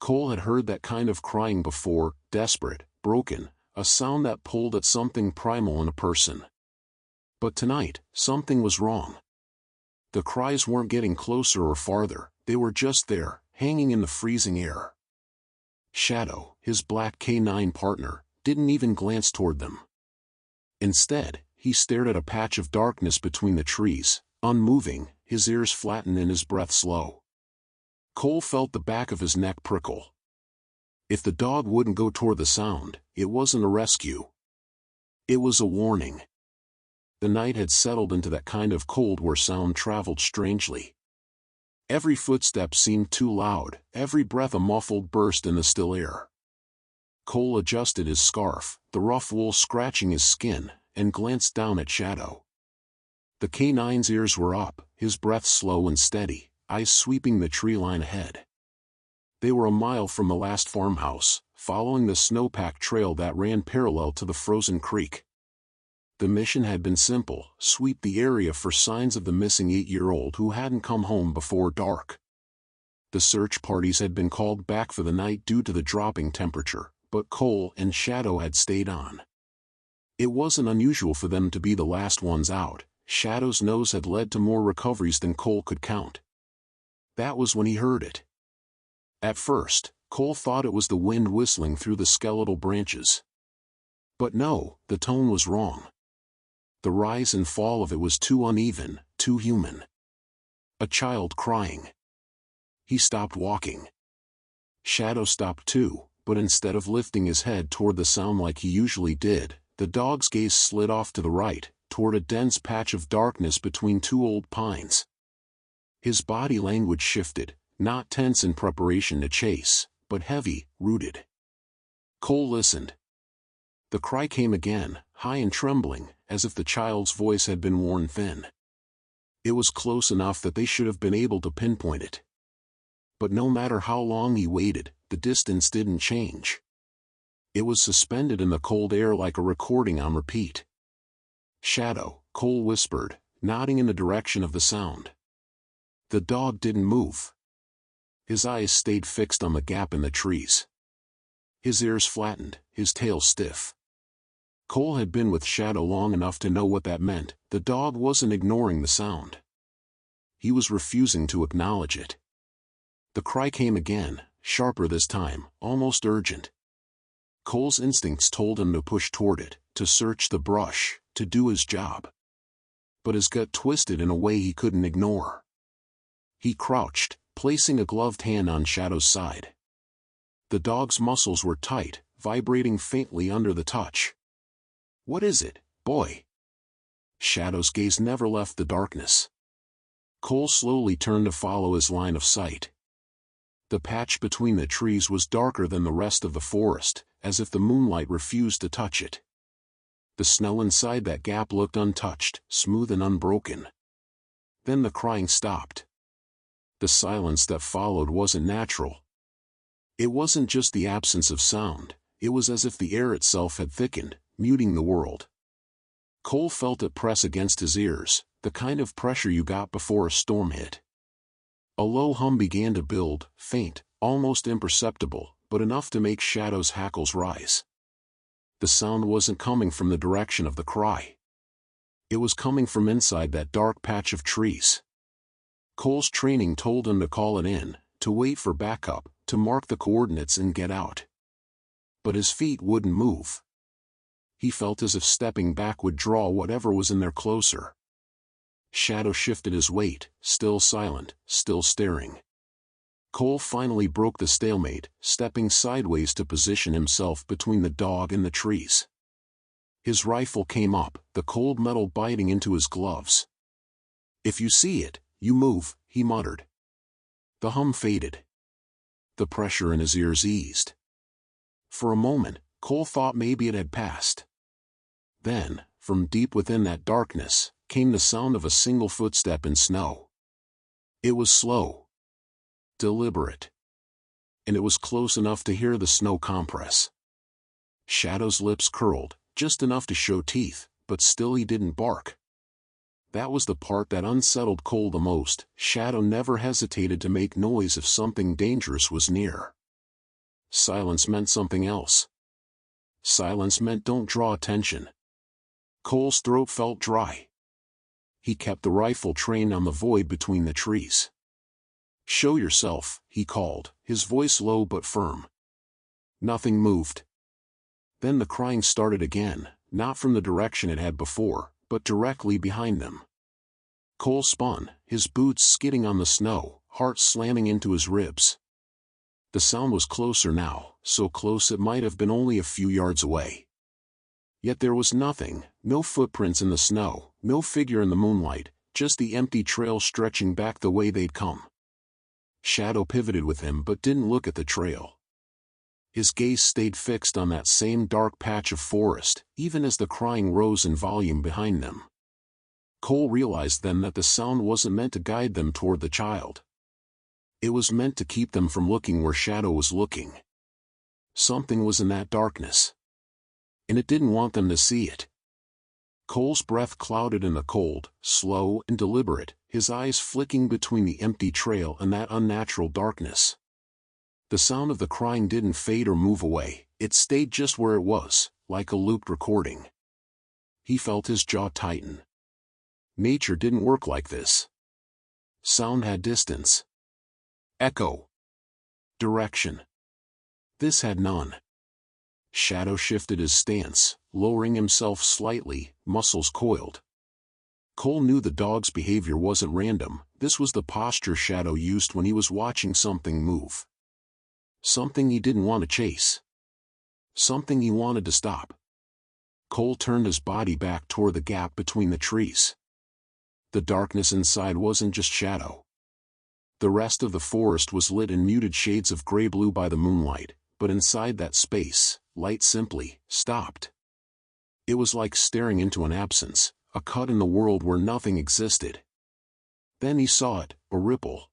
Cole had heard that kind of crying before, desperate, broken, a sound that pulled at something primal in a person. But tonight, something was wrong. The cries weren't getting closer or farther, they were just there, hanging in the freezing air. Shadow, his black canine partner, didn't even glance toward them. Instead, he stared at a patch of darkness between the trees, unmoving, his ears flattened and his breath slow. Cole felt the back of his neck prickle. If the dog wouldn't go toward the sound, it wasn't a rescue. It was a warning. The night had settled into that kind of cold where sound traveled strangely. Every footstep seemed too loud, every breath a muffled burst in the still air. Cole adjusted his scarf, the rough wool scratching his skin, and glanced down at Shadow. The canine's ears were up, his breath slow and steady, eyes sweeping the tree line ahead. They were a mile from the last farmhouse, following the snowpack trail that ran parallel to the frozen creek. The mission had been simple: sweep the area for signs of the missing 8-year-old who hadn't come home before dark. The search parties had been called back for the night due to the dropping temperature, but Cole and Shadow had stayed on. It wasn't unusual for them to be the last ones out. Shadow's nose had led to more recoveries than Cole could count. That was when he heard it. At first, Cole thought it was the wind whistling through the skeletal branches. But no, the tone was wrong. The rise and fall of it was too uneven, too human. A child crying. He stopped walking. Shadow stopped too, but instead of lifting his head toward the sound like he usually did, the dog's gaze slid off to the right, toward a dense patch of darkness between two old pines. His body language shifted, not tense in preparation to chase, but heavy, rooted. Cole listened. The cry came again, high and trembling, as if the child's voice had been worn thin. It was close enough that they should have been able to pinpoint it. But no matter how long he waited, the distance didn't change. It was suspended in the cold air like a recording on repeat. Shadow, Cole whispered, nodding in the direction of the sound. The dog didn't move. His eyes stayed fixed on the gap in the trees. His ears flattened, his tail stiff. Cole had been with Shadow long enough to know what that meant. The dog wasn't ignoring the sound. He was refusing to acknowledge it. The cry came again, sharper this time, almost urgent. Cole's instincts told him to push toward it, to search the brush, to do his job. But his gut twisted in a way he couldn't ignore. He crouched, placing a gloved hand on Shadow's side. The dog's muscles were tight, vibrating faintly under the touch. "What is it, boy?" Shadow's gaze never left the darkness. Cole slowly turned to follow his line of sight. The patch between the trees was darker than the rest of the forest, as if the moonlight refused to touch it. The snow inside that gap looked untouched, smooth and unbroken. Then the crying stopped. The silence that followed wasn't natural. It wasn't just the absence of sound, it was as if the air itself had thickened, muting the world. Cole felt it press against his ears, the kind of pressure you got before a storm hit. A low hum began to build, faint, almost imperceptible, but enough to make Shadow's hackles rise. The sound wasn't coming from the direction of the cry. It was coming from inside that dark patch of trees. Cole's training told him to call it in, to wait for backup, to mark the coordinates and get out. But his feet wouldn't move. He felt as if stepping back would draw whatever was in there closer. Shadow shifted his weight, still silent, still staring. Cole finally broke the stalemate, stepping sideways to position himself between the dog and the trees. His rifle came up, the cold metal biting into his gloves. "If you see it, you move," he muttered. The hum faded. The pressure in his ears eased. For a moment, Cole thought maybe it had passed. Then, from deep within that darkness, came the sound of a single footstep in snow. It was slow, deliberate, and it was close enough to hear the snow compress. Shadow's lips curled, just enough to show teeth, but still he didn't bark. That was the part that unsettled Cole the most. Shadow never hesitated to make noise if something dangerous was near. Silence meant something else. Silence meant don't draw attention. Cole's throat felt dry. He kept the rifle trained on the void between the trees. "Show yourself," he called, his voice low but firm. Nothing moved. Then the crying started again, not from the direction it had before, but directly behind them. Cole spun, his boots skidding on the snow, heart slamming into his ribs. The sound was closer now, so close it might have been only a few yards away. Yet there was nothing, no footprints in the snow, no figure in the moonlight, just the empty trail stretching back the way they'd come. Shadow pivoted with him but didn't look at the trail. His gaze stayed fixed on that same dark patch of forest, even as the crying rose in volume behind them. Cole realized then that the sound wasn't meant to guide them toward the child. It was meant to keep them from looking where Shadow was looking. Something was in that darkness. And it didn't want them to see it. Cole's breath clouded in the cold, slow and deliberate, his eyes flicking between the empty trail and that unnatural darkness. The sound of the crying didn't fade or move away, it stayed just where it was, like a looped recording. He felt his jaw tighten. Nature didn't work like this. Sound had distance. Echo. Direction. This had none. Shadow shifted his stance, lowering himself slightly, muscles coiled. Cole knew the dog's behavior wasn't random, this was the posture Shadow used when he was watching something move. Something he didn't want to chase. Something he wanted to stop. Cole turned his body back toward the gap between the trees. The darkness inside wasn't just shadow. The rest of the forest was lit in muted shades of gray-blue by the moonlight, but inside that space, light simply stopped. It was like staring into an absence, a cut in the world where nothing existed. Then he saw it, a ripple.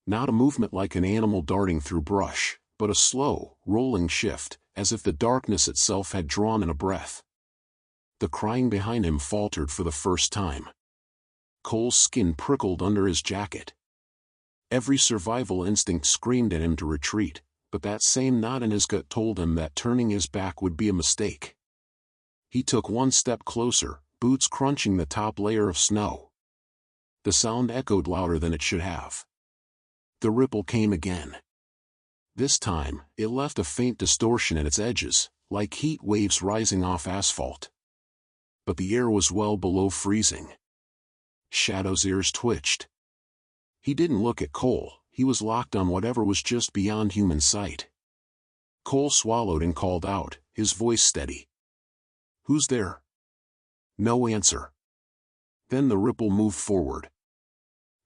Not a movement like an animal darting through brush, but a slow, rolling shift, as if the darkness itself had drawn in a breath. The crying behind him faltered for the first time. Cole's skin prickled under his jacket. Every survival instinct screamed at him to retreat, but that same knot in his gut told him that turning his back would be a mistake. He took one step closer, boots crunching the top layer of snow. The sound echoed louder than it should have. The ripple came again. This time, it left a faint distortion at its edges, like heat waves rising off asphalt. But the air was well below freezing. Shadow's ears twitched. He didn't look at Cole, he was locked on whatever was just beyond human sight. Cole swallowed and called out, his voice steady. "Who's there?" No answer. Then the ripple moved forward.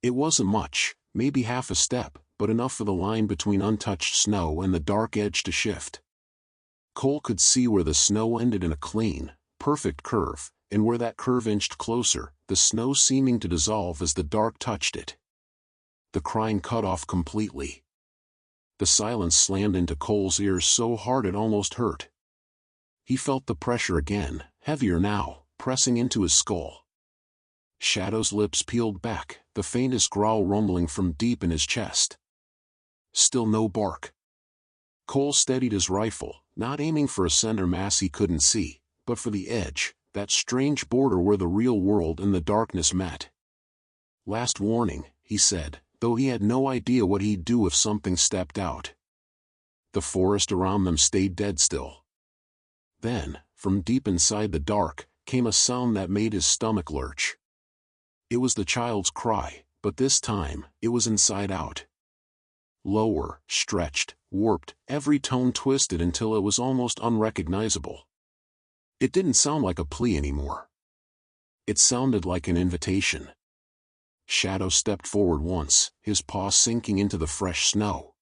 It wasn't much, maybe half a step, but enough for the line between untouched snow and the dark edge to shift. Cole could see where the snow ended in a clean, perfect curve, and where that curve inched closer, the snow seeming to dissolve as the dark touched it. The crying cut off completely. The silence slammed into Cole's ears so hard it almost hurt. He felt the pressure again, heavier now, pressing into his skull. Shadow's lips peeled back, the faintest growl rumbling from deep in his chest. Still no bark. Cole steadied his rifle, not aiming for a center mass he couldn't see, but for the edge, that strange border where the real world and the darkness met. "Last warning," he said, though he had no idea what he'd do if something stepped out. The forest around them stayed dead still. Then, from deep inside the dark, came a sound that made his stomach lurch. It was the child's cry, but this time, it was inside out. Lower, stretched, warped, every tone twisted until it was almost unrecognizable. It didn't sound like a plea anymore. It sounded like an invitation. Shadow stepped forward once, his paw sinking into the fresh snow.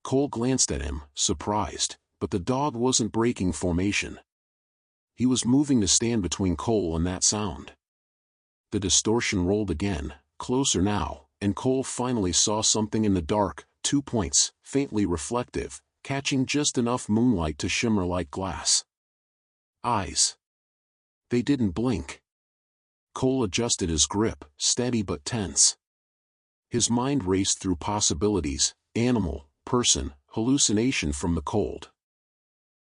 Cole glanced at him, surprised, but the dog wasn't breaking formation. He was moving to stand between Cole and that sound. The distortion rolled again, closer now, and Cole finally saw something in the dark, 2 points, faintly reflective, catching just enough moonlight to shimmer like glass. Eyes. They didn't blink. Cole adjusted his grip, steady but tense. His mind raced through possibilities, animal, person, hallucination from the cold.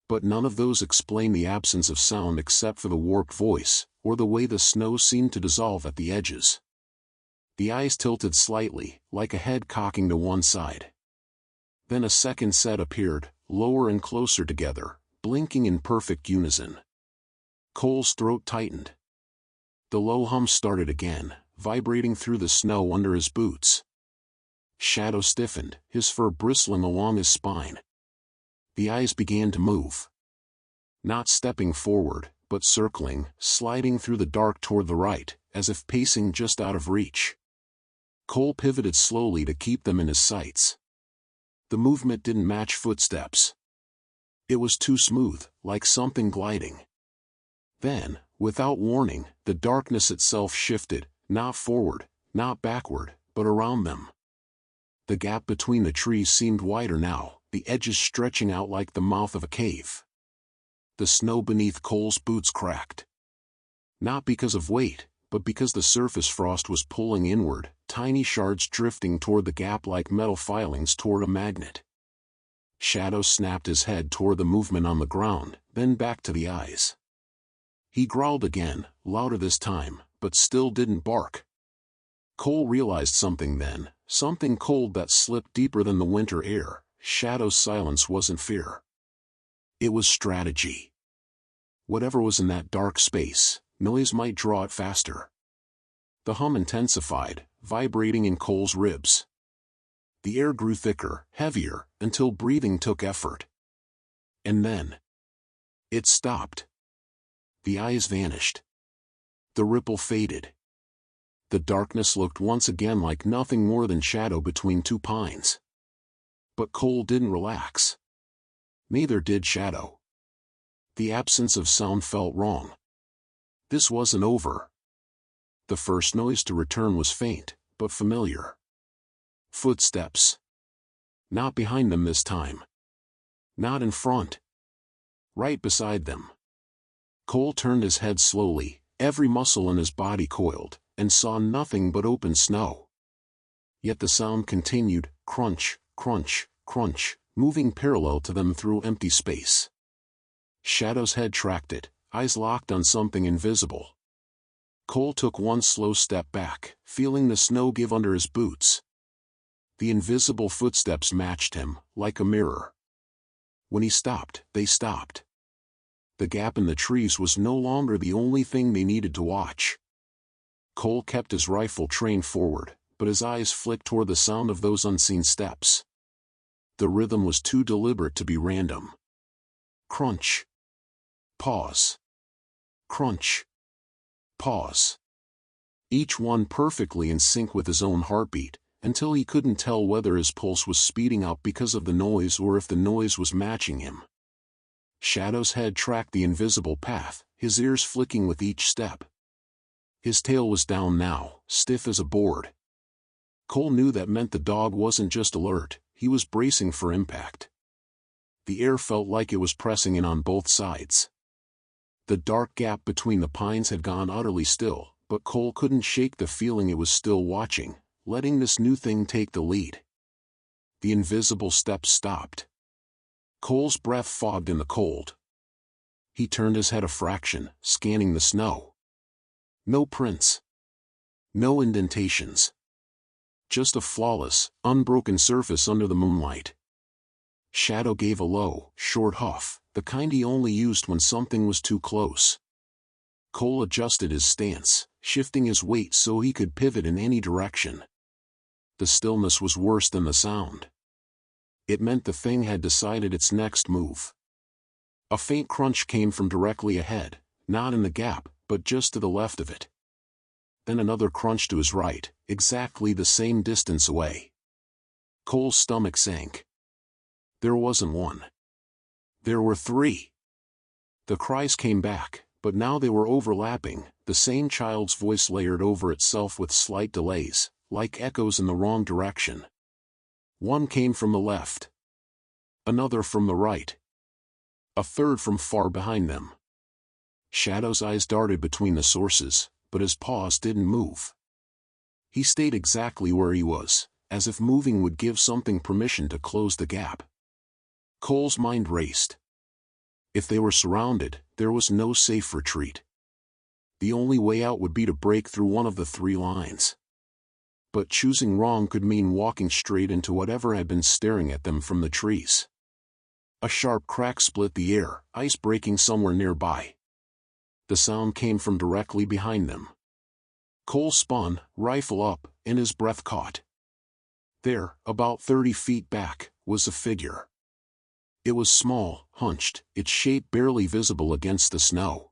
But none of those explain the absence of sound except for the warped voice, or the way the snow seemed to dissolve at the edges. The eyes tilted slightly, like a head cocking to one side. Then a second set appeared, lower and closer together, blinking in perfect unison. Cole's throat tightened. The low hum started again, vibrating through the snow under his boots. Shadow stiffened, his fur bristling along his spine. The eyes began to move. Not stepping forward, but circling, sliding through the dark toward the right, as if pacing just out of reach. Cole pivoted slowly to keep them in his sights. The movement didn't match footsteps. It was too smooth, like something gliding. Then, without warning, the darkness itself shifted, not forward, not backward, but around them. The gap between the trees seemed wider now, the edges stretching out like the mouth of a cave. The snow beneath Cole's boots cracked. Not because of weight, but because the surface frost was pulling inward, tiny shards drifting toward the gap like metal filings toward a magnet. Shadow snapped his head toward the movement on the ground, then back to the eyes. He growled again, louder this time, but still didn't bark. Cole realized something then, something cold that slipped deeper than the winter air. Shadow's silence wasn't fear. It was strategy. Whatever was in that dark space, noise might draw it faster. The hum intensified, vibrating in Cole's ribs. The air grew thicker, heavier, until breathing took effort. And then it stopped. The eyes vanished. The ripple faded. The darkness looked once again like nothing more than shadow between two pines. But Cole didn't relax. Neither did Shadow. The absence of sound felt wrong. This wasn't over. The first noise to return was faint, but familiar. Footsteps. Not behind them this time. Not in front. Right beside them. Cole turned his head slowly, every muscle in his body coiled, and saw nothing but open snow. Yet the sound continued, crunch, crunch, crunch, moving parallel to them through empty space. Shadow's head tracked it, eyes locked on something invisible. Cole took one slow step back, feeling the snow give under his boots. The invisible footsteps matched him, like a mirror. When he stopped, they stopped. The gap in the trees was no longer the only thing they needed to watch. Cole kept his rifle trained forward, but his eyes flicked toward the sound of those unseen steps. The rhythm was too deliberate to be random. Crunch. Pause. Crunch. Pause. Each one perfectly in sync with his own heartbeat, until he couldn't tell whether his pulse was speeding up because of the noise or if the noise was matching him. Shadow's head tracked the invisible path, his ears flicking with each step. His tail was down now, stiff as a board. Cole knew that meant the dog wasn't just alert, he was bracing for impact. The air felt like it was pressing in on both sides. The dark gap between the pines had gone utterly still, but Cole couldn't shake the feeling it was still watching, letting this new thing take the lead. The invisible steps stopped. Cole's breath fogged in the cold. He turned his head a fraction, scanning the snow. No prints. No indentations. Just a flawless, unbroken surface under the moonlight. Shadow gave a low, short huff, the kind he only used when something was too close. Cole adjusted his stance, shifting his weight so he could pivot in any direction. The stillness was worse than the sound. It meant the thing had decided its next move. A faint crunch came from directly ahead, not in the gap, but just to the left of it. Then another crunch to his right, exactly the same distance away. Cole's stomach sank. There wasn't one. There were three. The cries came back, but now they were overlapping, the same child's voice layered over itself with slight delays, like echoes in the wrong direction. One came from the left. Another from the right. A third from far behind them. Shadow's eyes darted between the sources, but his paws didn't move. He stayed exactly where he was, as if moving would give something permission to close the gap. Cole's mind raced. If they were surrounded, there was no safe retreat. The only way out would be to break through one of the 3 lines. But choosing wrong could mean walking straight into whatever had been staring at them from the trees. A sharp crack split the air, ice breaking somewhere nearby. The sound came from directly behind them. Cole spun, rifle up, and his breath caught. There, about 30 feet back, was a figure. It was small, hunched, its shape barely visible against the snow.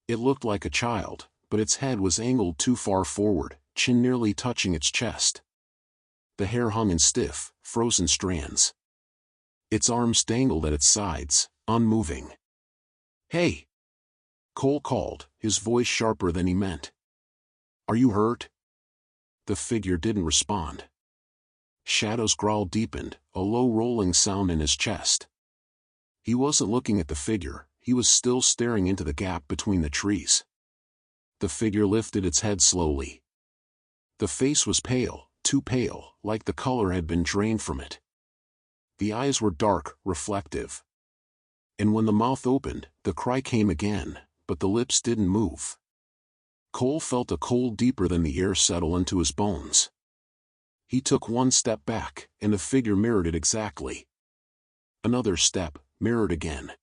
It looked like a child, but its head was angled too far forward, chin nearly touching its chest. The hair hung in stiff, frozen strands. Its arms dangled at its sides, unmoving. "Hey!" Cole called, his voice sharper than he meant. "Are you hurt?" The figure didn't respond. Shadow's growl deepened, a low rolling sound in his chest. He wasn't looking at the figure, he was still staring into the gap between the trees. The figure lifted its head slowly. The face was pale, too pale, like the color had been drained from it. The eyes were dark, reflective. And when the mouth opened, the cry came again, but the lips didn't move. Cole felt a cold deeper than the air settle into his bones. He took one step back, and the figure mirrored it exactly. Another step, mirrored again.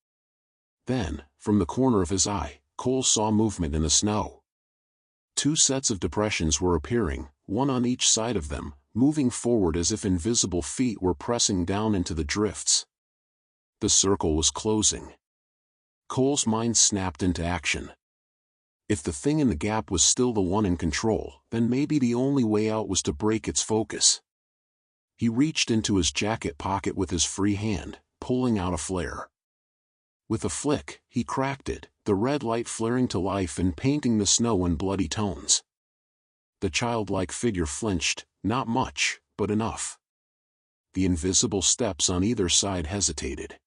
Then, from the corner of his eye, Cole saw movement in the snow. 2 sets of depressions were appearing, one on each side of them, moving forward as if invisible feet were pressing down into the drifts. The circle was closing. Cole's mind snapped into action. If the thing in the gap was still the one in control, then maybe the only way out was to break its focus. He reached into his jacket pocket with his free hand, pulling out a flare. With a flick, he cracked it, the red light flaring to life and painting the snow in bloody tones. The childlike figure flinched, not much, but enough. The invisible steps on either side hesitated.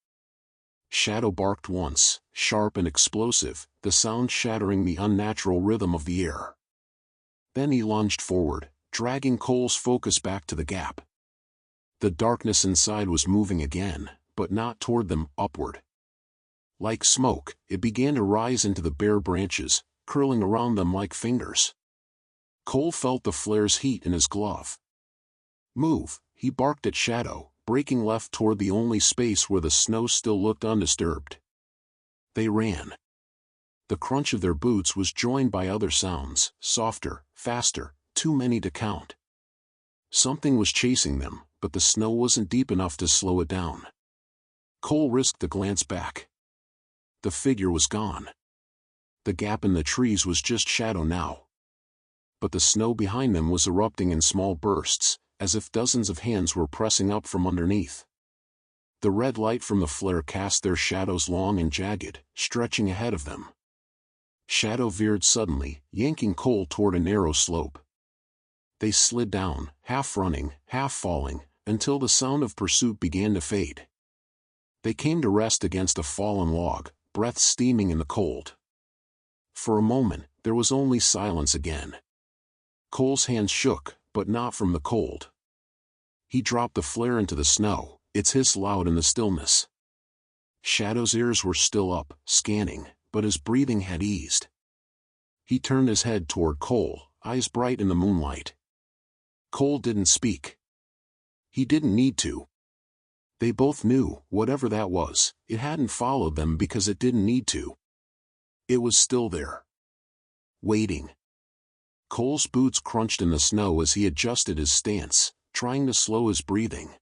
Shadow barked once, sharp and explosive, the sound shattering the unnatural rhythm of the air. Then he lunged forward, dragging Cole's focus back to the gap. The darkness inside was moving again, but not toward them, upward. Like smoke, it began to rise into the bare branches, curling around them like fingers. Cole felt the flare's heat in his glove. "Move," he barked at Shadow, breaking left toward the only space where the snow still looked undisturbed. They ran. The crunch of their boots was joined by other sounds, softer, faster, too many to count. Something was chasing them, but the snow wasn't deep enough to slow it down. Cole risked a glance back. The figure was gone. The gap in the trees was just shadow now. But the snow behind them was erupting in small bursts, as if dozens of hands were pressing up from underneath. The red light from the flare cast their shadows long and jagged, stretching ahead of them. Shadow veered suddenly, yanking Cole toward a narrow slope. They slid down, half running, half falling, until the sound of pursuit began to fade. They came to rest against a fallen log, breath steaming in the cold. For a moment, there was only silence again. Cole's hands shook, but not from the cold. He dropped the flare into the snow, its hiss loud in the stillness. Shadow's ears were still up, scanning, but his breathing had eased. He turned his head toward Cole, eyes bright in the moonlight. Cole didn't speak. He didn't need to. They both knew, whatever that was, it hadn't followed them because it didn't need to. It was still there. Waiting. Cole's boots crunched in the snow as he adjusted his stance, trying to slow his breathing.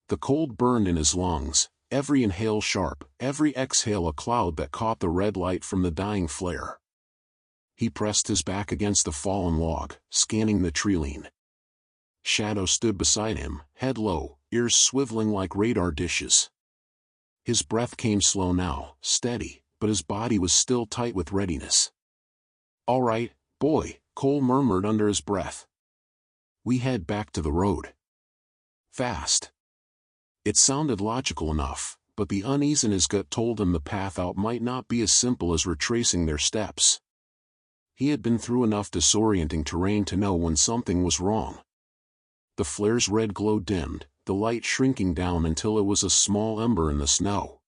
The cold burned in his lungs, every inhale sharp, every exhale a cloud that caught the red light from the dying flare. He pressed his back against the fallen log, scanning the treeline. Shadow stood beside him, head low, ears swiveling like radar dishes. His breath came slow now, steady, but his body was still tight with readiness. "All right, boy," Cole murmured under his breath. "We head back to the road. Fast." It sounded logical enough, but the unease in his gut told him the path out might not be as simple as retracing their steps. He had been through enough disorienting terrain to know when something was wrong. The flare's red glow dimmed, the light shrinking down until it was a small ember in the snow.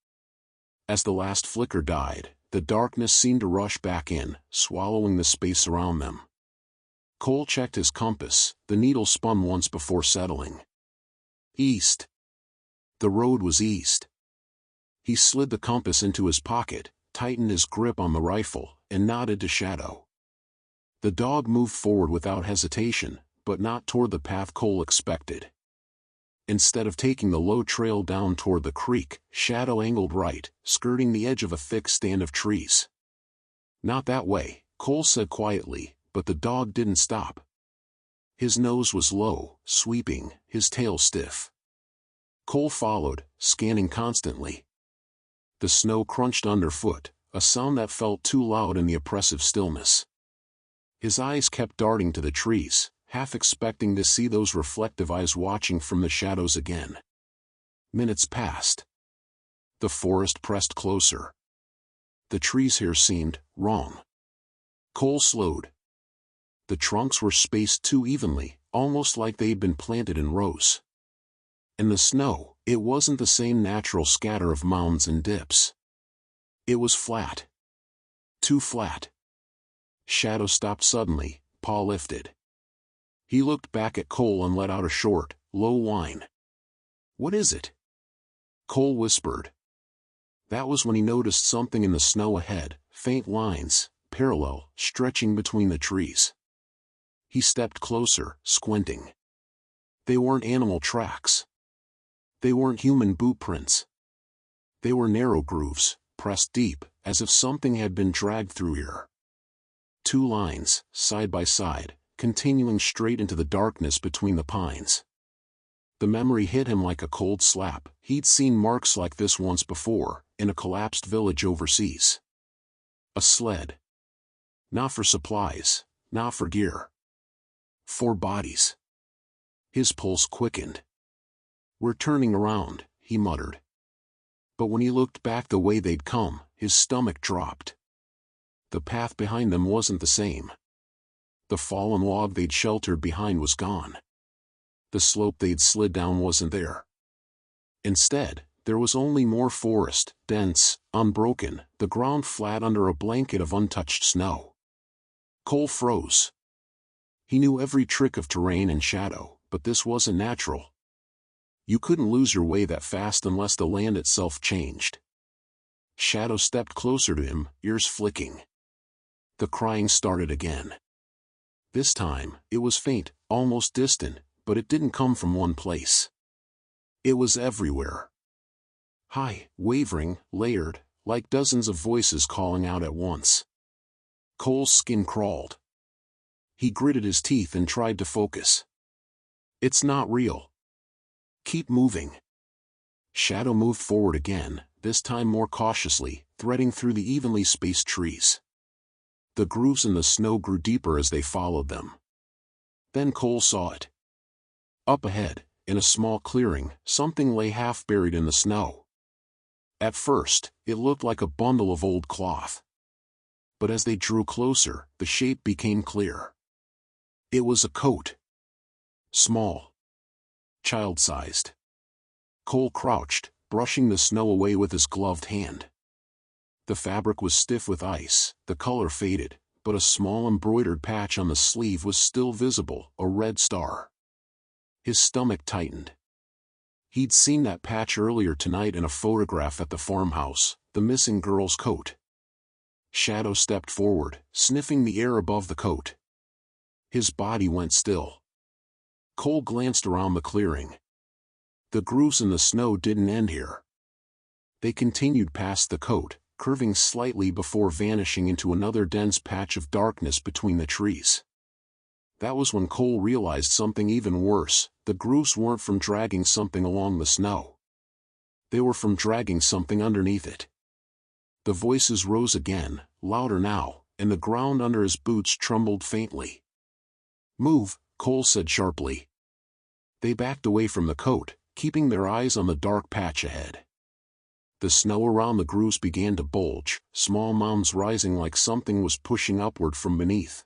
As the last flicker died, the darkness seemed to rush back in, swallowing the space around them. Cole checked his compass. The needle spun once before settling. East. The road was east. He slid the compass into his pocket, tightened his grip on the rifle, and nodded to Shadow. The dog moved forward without hesitation, but not toward the path Cole expected. Instead of taking the low trail down toward the creek, Shadow angled right, skirting the edge of a thick stand of trees. "Not that way," Cole said quietly, but the dog didn't stop. His nose was low, sweeping, his tail stiff. Cole followed, scanning constantly. The snow crunched underfoot, a sound that felt too loud in the oppressive stillness. His eyes kept darting to the trees, half expecting to see those reflective eyes watching from the shadows again. Minutes passed. The forest pressed closer. The trees here seemed wrong. Cole slowed. The trunks were spaced too evenly, almost like they'd been planted in rows. And the snow, it wasn't the same natural scatter of mounds and dips. It was flat. Too flat. Shadow stopped suddenly, paw lifted. He looked back at Cole and let out a short, low whine. "What is it?" Cole whispered. That was when he noticed something in the snow ahead, faint lines, parallel, stretching between the trees. He stepped closer, squinting. They weren't animal tracks. They weren't human boot prints. They were narrow grooves, pressed deep, as if something had been dragged through here. Two lines, side by side, continuing straight into the darkness between the pines. The memory hit him like a cold slap. He'd seen marks like this once before, in a collapsed village overseas. A sled. Not for supplies, not for gear. For bodies. His pulse quickened. "We're turning around," he muttered. But when he looked back the way they'd come, his stomach dropped. The path behind them wasn't the same. The fallen log they'd sheltered behind was gone. The slope they'd slid down wasn't there. Instead, there was only more forest, dense, unbroken, the ground flat under a blanket of untouched snow. Cole froze. He knew every trick of terrain and shadow, but this wasn't natural. You couldn't lose your way that fast unless the land itself changed. Shadow stepped closer to him, ears flicking. The crying started again. This time, it was faint, almost distant, but it didn't come from one place. It was everywhere. High, wavering, layered, like dozens of voices calling out at once. Cole's skin crawled. He gritted his teeth and tried to focus. "It's not real. Keep moving." Shadow moved forward again, this time more cautiously, threading through the evenly spaced trees. The grooves in the snow grew deeper as they followed them. Then Cole saw it. Up ahead, in a small clearing, something lay half buried in the snow. At first, it looked like a bundle of old cloth. But as they drew closer, the shape became clear. It was a coat. Small. Child-sized. Cole crouched, brushing the snow away with his gloved hand. The fabric was stiff with ice, the color faded, but a small embroidered patch on the sleeve was still visible, a red star. His stomach tightened. He'd seen that patch earlier tonight in a photograph at the farmhouse, the missing girl's coat. Shadow stepped forward, sniffing the air above the coat. His body went still. Cole glanced around the clearing. The grooves in the snow didn't end here. They continued past the coat, curving slightly before vanishing into another dense patch of darkness between the trees. That was when Cole realized something even worse. The grooves weren't from dragging something along the snow. They were from dragging something underneath it. The voices rose again, louder now, and the ground under his boots trembled faintly. "Move," Cole said sharply. They backed away from the coat, keeping their eyes on the dark patch ahead. The snow around the grooves began to bulge, small mounds rising like something was pushing upward from beneath.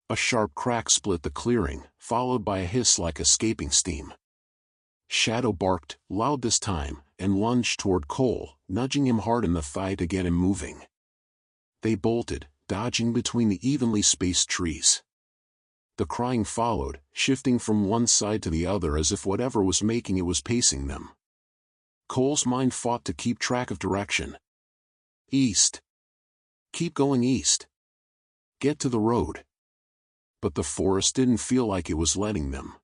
A sharp crack split the clearing, followed by a hiss like escaping steam. Shadow barked, loud this time, and lunged toward Cole, nudging him hard in the thigh to get him moving. They bolted, dodging between the evenly spaced trees. The crying followed, shifting from one side to the other as if whatever was making it was pacing them. Cole's mind fought to keep track of direction. East. Keep going east. Get to the road. But the forest didn't feel like it was letting them.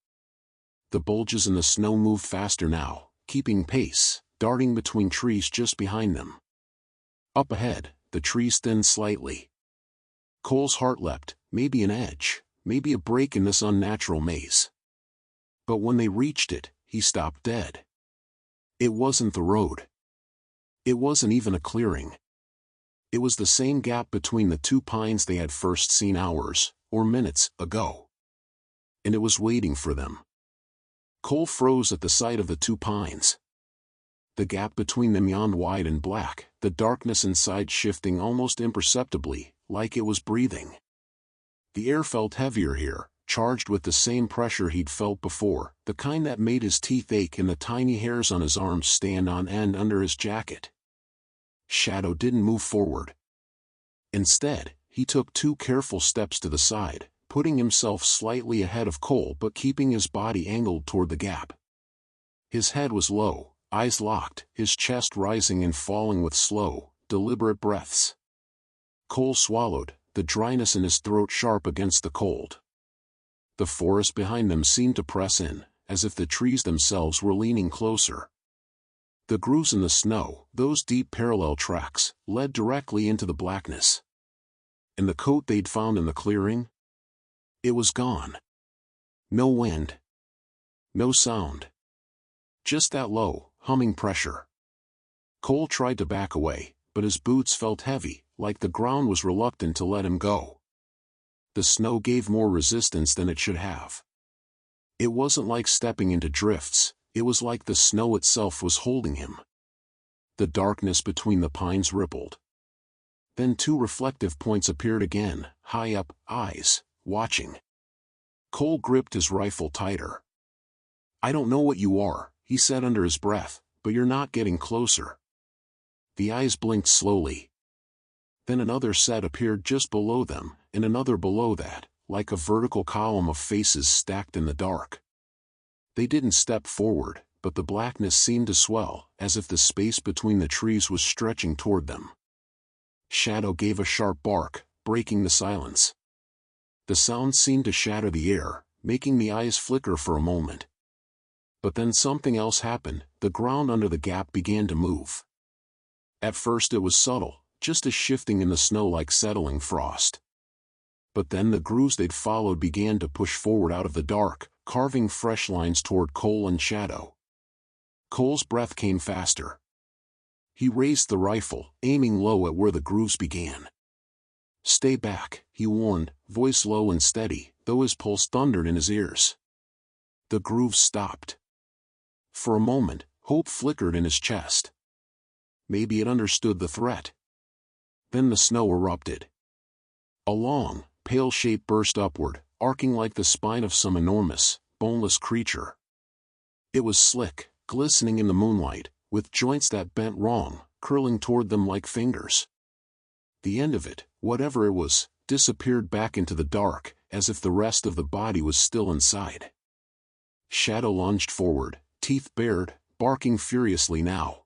The bulges in the snow moved faster now, keeping pace, darting between trees just behind them. Up ahead, the trees thinned slightly. Cole's heart leapt, maybe an edge, maybe a break in this unnatural maze. But when they reached it, he stopped dead. It wasn't the road. It wasn't even a clearing. It was the same gap between the two pines they had first seen hours, or minutes, ago. And it was waiting for them. Cole froze at the sight of the two pines. The gap between them yawned wide and black, the darkness inside shifting almost imperceptibly, like it was breathing. The air felt heavier here, charged with the same pressure he'd felt before, the kind that made his teeth ache and the tiny hairs on his arms stand on end under his jacket. Shadow didn't move forward. Instead, he took 2 careful steps to the side, putting himself slightly ahead of Cole but keeping his body angled toward the gap. His head was low, eyes locked, his chest rising and falling with slow, deliberate breaths. Cole swallowed, the dryness in his throat sharp against the cold. The forest behind them seemed to press in, as if the trees themselves were leaning closer. The grooves in the snow, those deep parallel tracks, led directly into the blackness. And the coat they'd found in the clearing? It was gone. No wind. No sound. Just that low, humming pressure. Cole tried to back away, but his boots felt heavy, like the ground was reluctant to let him go. The snow gave more resistance than it should have. It wasn't like stepping into drifts, it was like the snow itself was holding him. The darkness between the pines rippled. Then 2 reflective points appeared again, high up, eyes, watching. Cole gripped his rifle tighter. "I don't know what you are," he said under his breath, "but you're not getting closer." The eyes blinked slowly. Then another set appeared just below them, and another below that, like a vertical column of faces stacked in the dark. They didn't step forward, but the blackness seemed to swell, as if the space between the trees was stretching toward them. Shadow gave a sharp bark, breaking the silence. The sound seemed to shatter the air, making the eyes flicker for a moment. But then something else happened, the ground under the gap began to move. At first it was subtle, just a shifting in the snow like settling frost. But then the grooves they'd followed began to push forward out of the dark, carving fresh lines toward Cole and Shadow. Cole's breath came faster. He raised the rifle, aiming low at where the grooves began. "Stay back," he warned, voice low and steady, though his pulse thundered in his ears. The grooves stopped. For a moment, hope flickered in his chest. Maybe it understood the threat. Then the snow erupted. A long, pale shape burst upward, arcing like the spine of some enormous, boneless creature. It was slick, glistening in the moonlight, with joints that bent wrong, curling toward them like fingers. The end of it, whatever it was, disappeared back into the dark, as if the rest of the body was still inside. Shadow lunged forward, teeth bared, barking furiously now.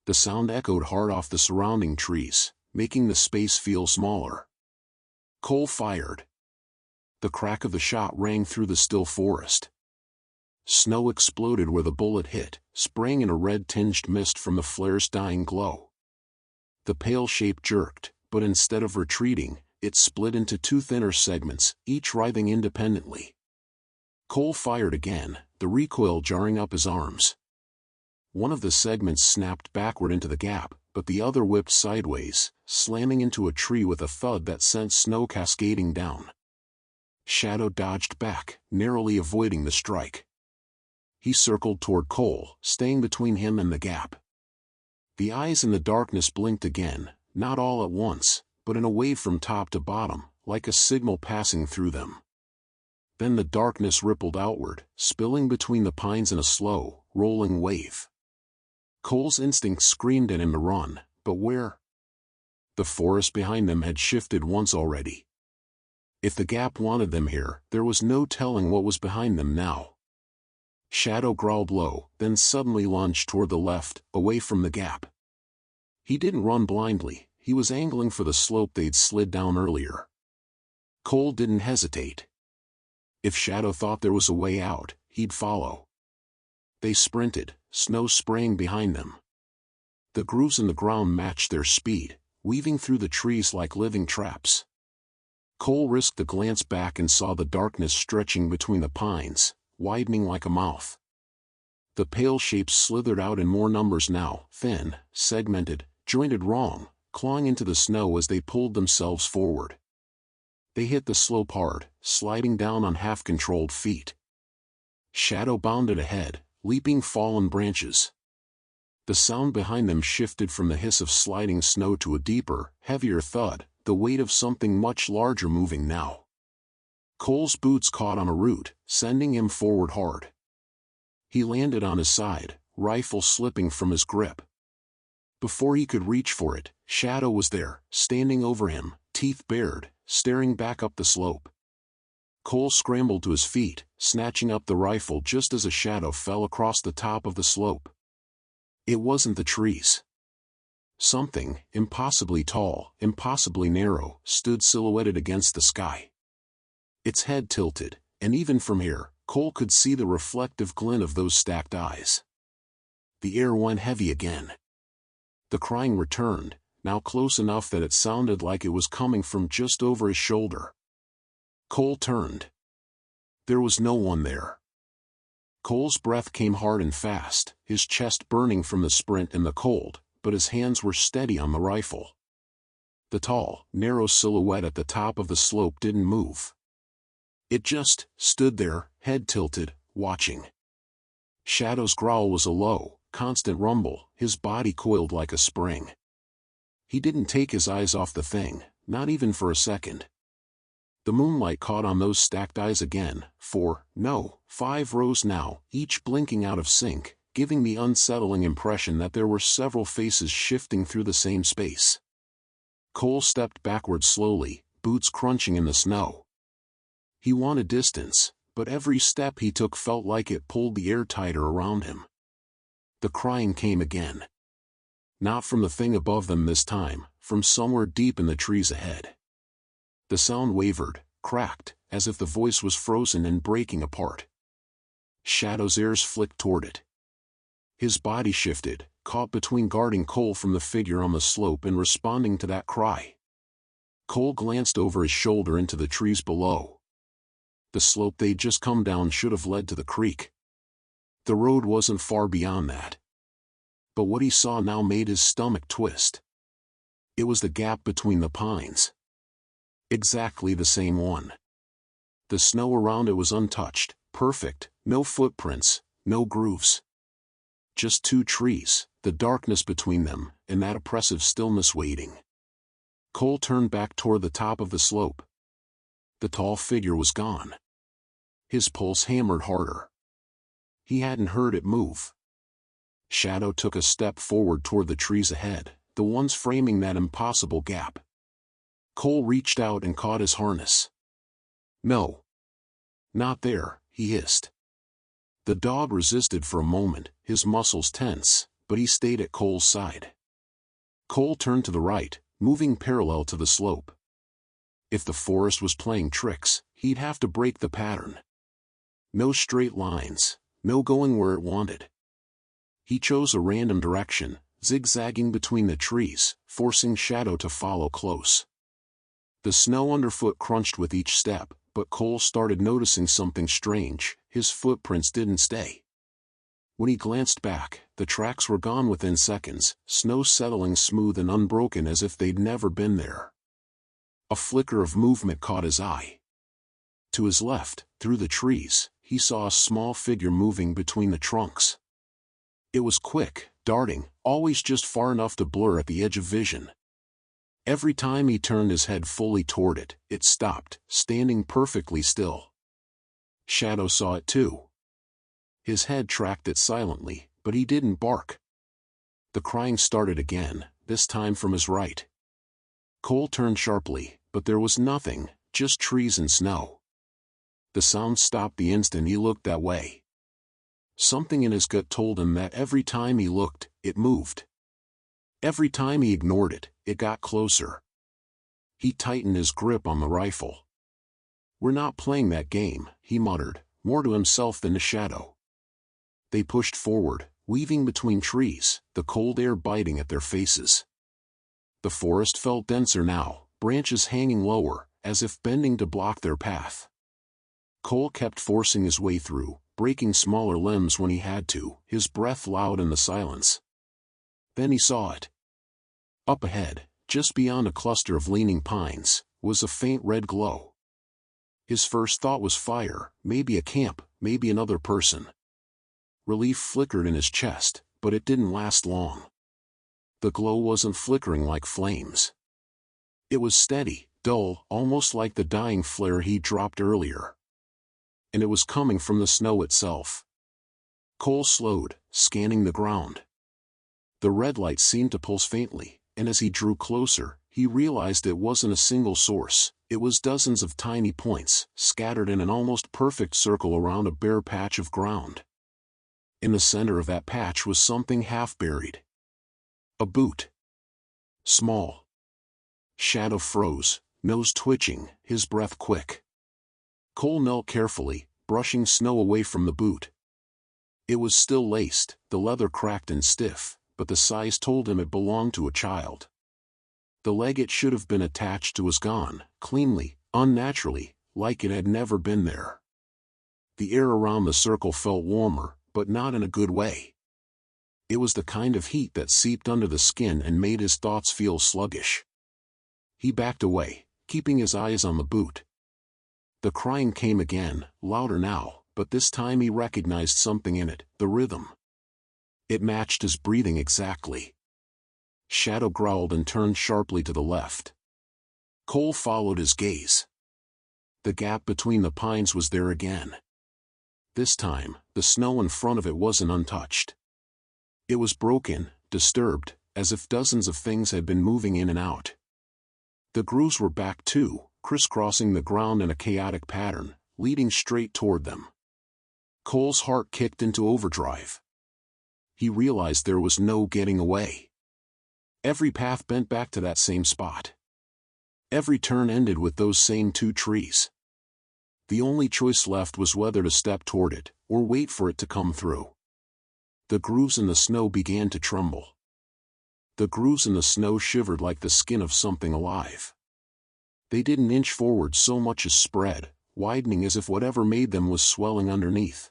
The sound echoed hard off the surrounding trees, making the space feel smaller. Cole fired. The crack of the shot rang through the still forest. Snow exploded where the bullet hit, spraying in a red-tinged mist from the flare's dying glow. The pale shape jerked, but instead of retreating, it split into 2 thinner segments, each writhing independently. Cole fired again, the recoil jarring up his arms. One of the segments snapped backward into the gap, but the other whipped sideways, slamming into a tree with a thud that sent snow cascading down. Shadow dodged back, narrowly avoiding the strike. He circled toward Cole, staying between him and the gap. The eyes in the darkness blinked again, not all at once, but in a wave from top to bottom, like a signal passing through them. Then the darkness rippled outward, spilling between the pines in a slow, rolling wave. Cole's instinct screamed at him to run, but where? The forest behind them had shifted once already. If the gap wanted them here, there was no telling what was behind them now. Shadow growled low, then suddenly lunged toward the left, away from the gap. He didn't run blindly, he was angling for the slope they'd slid down earlier. Cole didn't hesitate. If Shadow thought there was a way out, he'd follow. They sprinted, snow spraying behind them. The grooves in the ground matched their speed, weaving through the trees like living traps. Cole risked a glance back and saw the darkness stretching between the pines, widening like a mouth. The pale shapes slithered out in more numbers now, thin, segmented, jointed wrong, clawing into the snow as they pulled themselves forward. They hit the slope hard, sliding down on half-controlled feet. Shadow bounded ahead, leaping fallen branches. The sound behind them shifted from the hiss of sliding snow to a deeper, heavier thud, the weight of something much larger moving now. Cole's boots caught on a root, sending him forward hard. He landed on his side, rifle slipping from his grip. Before he could reach for it, Shadow was there, standing over him, teeth bared, staring back up the slope. Cole scrambled to his feet, snatching up the rifle just as a shadow fell across the top of the slope. It wasn't the trees. Something, impossibly tall, impossibly narrow, stood silhouetted against the sky. Its head tilted, and even from here, Cole could see the reflective glint of those stacked eyes. The air went heavy again. The crying returned, now close enough that it sounded like it was coming from just over his shoulder. Cole turned. There was no one there. Cole's breath came hard and fast, his chest burning from the sprint and the cold, but his hands were steady on the rifle. The tall, narrow silhouette at the top of the slope didn't move. It just stood there, head tilted, watching. Shadow's growl was a low, constant rumble, his body coiled like a spring. He didn't take his eyes off the thing, not even for a second. The moonlight caught on those stacked eyes again, 5 rows now, each blinking out of sync, giving the unsettling impression that there were several faces shifting through the same space. Cole stepped backward slowly, boots crunching in the snow. He wanted distance, but every step he took felt like it pulled the air tighter around him. The crying came again. Not from the thing above them this time, from somewhere deep in the trees ahead. The sound wavered, cracked, as if the voice was frozen and breaking apart. Shadow's ears flicked toward it. His body shifted, caught between guarding Cole from the figure on the slope and responding to that cry. Cole glanced over his shoulder into the trees below. The slope they'd just come down should have led to the creek. The road wasn't far beyond that. But what he saw now made his stomach twist. It was the gap between the pines. Exactly the same one. The snow around it was untouched, perfect, no footprints, no grooves. Just two trees, the darkness between them, and that oppressive stillness waiting. Cole turned back toward the top of the slope. The tall figure was gone. His pulse hammered harder. He hadn't heard it move. Shadow took a step forward toward the trees ahead, the ones framing that impossible gap. Cole reached out and caught his harness. No. Not there, he hissed. The dog resisted for a moment, his muscles tense, but he stayed at Cole's side. Cole turned to the right, moving parallel to the slope. If the forest was playing tricks, he'd have to break the pattern. No straight lines, no going where it wanted. He chose a random direction, zigzagging between the trees, forcing Shadow to follow close. The snow underfoot crunched with each step, but Cole started noticing something strange. His footprints didn't stay. When he glanced back, the tracks were gone within seconds, snow settling smooth and unbroken as if they'd never been there. A flicker of movement caught his eye. To his left, through the trees, he saw a small figure moving between the trunks. It was quick, darting, always just far enough to blur at the edge of vision. Every time he turned his head fully toward it, it stopped, standing perfectly still. Shadow saw it too. His head tracked it silently, but he didn't bark. The crying started again, this time from his right. Cole turned sharply, but there was nothing, just trees and snow. The sound stopped the instant he looked that way. Something in his gut told him that every time he looked, it moved. Every time he ignored it, it got closer. He tightened his grip on the rifle. "We're not playing that game," he muttered, more to himself than to Shadow. They pushed forward, weaving between trees, the cold air biting at their faces. The forest felt denser now, branches hanging lower, as if bending to block their path. Cole kept forcing his way through, breaking smaller limbs when he had to, his breath loud in the silence. Then he saw it. Up ahead, just beyond a cluster of leaning pines, was a faint red glow. His first thought was fire, maybe a camp, maybe another person. Relief flickered in his chest, but it didn't last long. The glow wasn't flickering like flames. It was steady, dull, almost like the dying flare he dropped earlier. And it was coming from the snow itself. Cole slowed, scanning the ground. The red light seemed to pulse faintly, and as he drew closer, he realized it wasn't a single source. It was dozens of tiny points, scattered in an almost perfect circle around a bare patch of ground. In the center of that patch was something half-buried. A boot. Small. Shadow froze, nose twitching, his breath quick. Cole knelt carefully, brushing snow away from the boot. It was still laced, the leather cracked and stiff, but the size told him it belonged to a child. The leg it should have been attached to was gone, cleanly, unnaturally, like it had never been there. The air around the circle felt warmer, but not in a good way. It was the kind of heat that seeped under the skin and made his thoughts feel sluggish. He backed away, keeping his eyes on the boot. The crying came again, louder now, but this time he recognized something in it, the rhythm. It matched his breathing exactly. Shadow growled and turned sharply to the left. Cole followed his gaze. The gap between the pines was there again. This time, the snow in front of it wasn't untouched. It was broken, disturbed, as if dozens of things had been moving in and out. The grooves were back too, crisscrossing the ground in a chaotic pattern, leading straight toward them. Cole's heart kicked into overdrive. He realized there was no getting away. Every path bent back to that same spot. Every turn ended with those same two trees. The only choice left was whether to step toward it, or wait for it to come through. The grooves in the snow began to tremble. The grooves in the snow shivered like the skin of something alive. They didn't inch forward so much as spread, widening as if whatever made them was swelling underneath.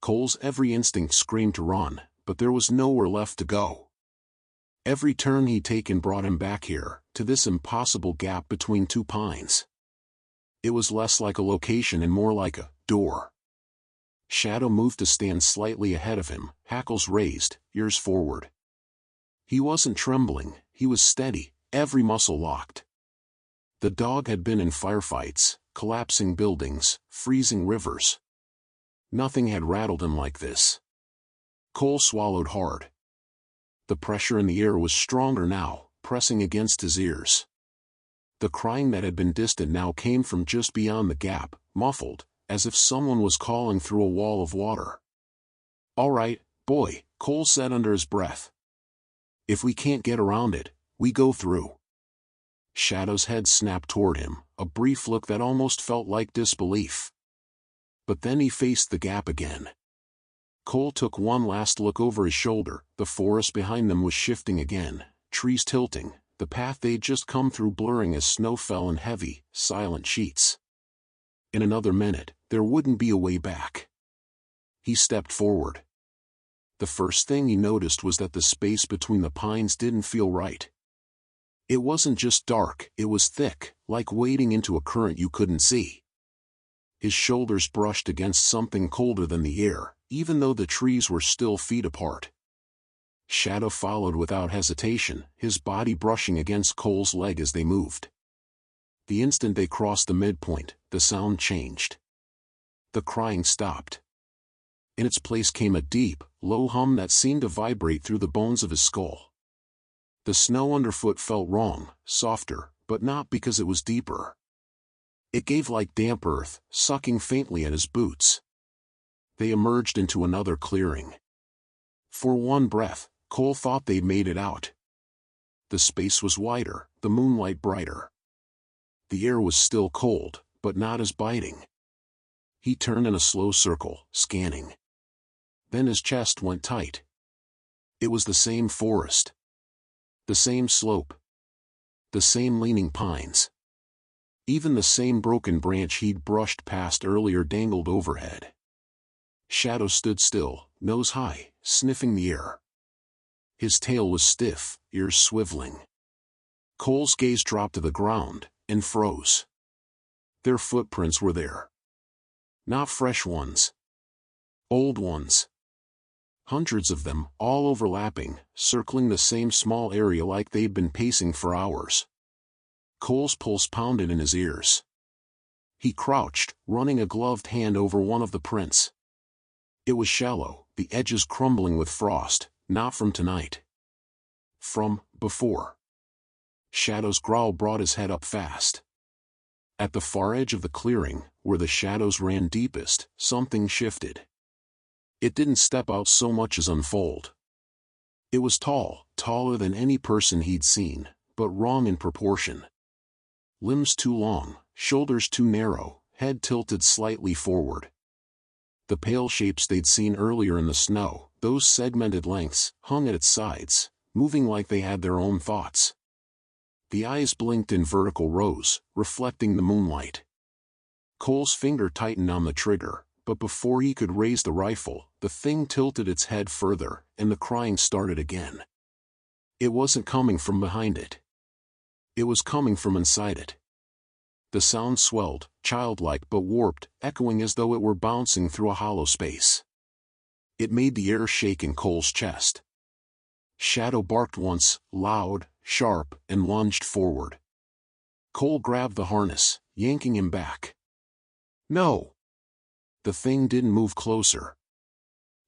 Cole's every instinct screamed to run, but there was nowhere left to go. Every turn he'd taken brought him back here, to this impossible gap between two pines. It was less like a location and more like a door. Shadow moved to stand slightly ahead of him, hackles raised, ears forward. He wasn't trembling, he was steady, every muscle locked. The dog had been in firefights, collapsing buildings, freezing rivers. Nothing had rattled him like this. Cole swallowed hard. The pressure in the air was stronger now, pressing against his ears. The crying that had been distant now came from just beyond the gap, muffled, as if someone was calling through a wall of water. "All right, boy," Cole said under his breath. "If we can't get around it, we go through." Shadow's head snapped toward him, a brief look that almost felt like disbelief. But then he faced the gap again. Cole took one last look over his shoulder. The forest behind them was shifting again, trees tilting, the path they'd just come through blurring as snow fell in heavy, silent sheets. In another minute, there wouldn't be a way back. He stepped forward. The first thing he noticed was that the space between the pines didn't feel right. It wasn't just dark, it was thick, like wading into a current you couldn't see. His shoulders brushed against something colder than the air, even though the trees were still feet apart. Shadow followed without hesitation, his body brushing against Cole's leg as they moved. The instant they crossed the midpoint, the sound changed. The crying stopped. In its place came a deep, low hum that seemed to vibrate through the bones of his skull. The snow underfoot felt wrong, softer, but not because it was deeper. It gave like damp earth, sucking faintly at his boots. They emerged into another clearing. For one breath, Cole thought they'd made it out. The space was wider, the moonlight brighter. The air was still cold, but not as biting. He turned in a slow circle, scanning. Then his chest went tight. It was the same forest. The same slope. The same leaning pines. Even the same broken branch he'd brushed past earlier dangled overhead. Shadow stood still, nose high, sniffing the air. His tail was stiff, ears swiveling. Cole's gaze dropped to the ground, and froze. Their footprints were there. Not fresh ones. Old ones. Hundreds of them, all overlapping, circling the same small area like they'd been pacing for hours. Cole's pulse pounded in his ears. He crouched, running a gloved hand over one of the prints. It was shallow, the edges crumbling with frost, not from tonight. From before. Shadow's growl brought his head up fast. At the far edge of the clearing, where the shadows ran deepest, something shifted. It didn't step out so much as unfold. It was tall, taller than any person he'd seen, but wrong in proportion. Limbs too long, shoulders too narrow, head tilted slightly forward. The pale shapes they'd seen earlier in the snow, those segmented lengths, hung at its sides, moving like they had their own thoughts. The eyes blinked in vertical rows, reflecting the moonlight. Cole's finger tightened on the trigger, but before he could raise the rifle, the thing tilted its head further, and the crying started again. It wasn't coming from behind it. It was coming from inside it. The sound swelled, childlike but warped, echoing as though it were bouncing through a hollow space. It made the air shake in Cole's chest. Shadow barked once, loud, sharp, and lunged forward. Cole grabbed the harness, yanking him back. No! The thing didn't move closer.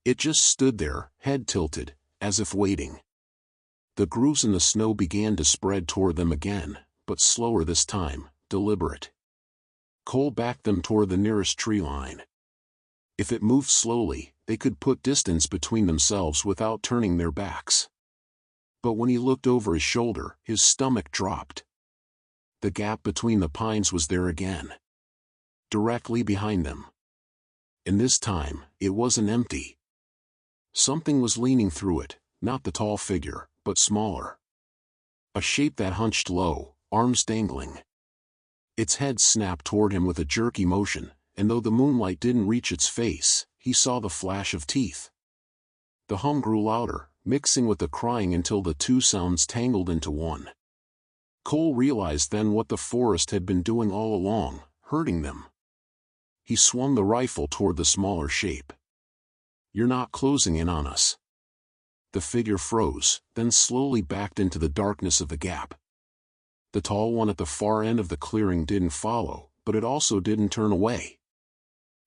It just stood there, head tilted, as if waiting. The grooves in the snow began to spread toward them again, but slower this time, deliberate. Cole backed them toward the nearest tree line. If it moved slowly, they could put distance between themselves without turning their backs. But when he looked over his shoulder, his stomach dropped. The gap between the pines was there again. Directly behind them. And this time, it wasn't empty. Something was leaning through it, not the tall figure, but smaller. A shape that hunched low, arms dangling. Its head snapped toward him with a jerky motion, and though the moonlight didn't reach its face, he saw the flash of teeth. The hum grew louder, mixing with the crying until the two sounds tangled into one. Cole realized then what the forest had been doing all along, hurting them. He swung the rifle toward the smaller shape. "You're not closing in on us." The figure froze, then slowly backed into the darkness of the gap. The tall one at the far end of the clearing didn't follow, but it also didn't turn away.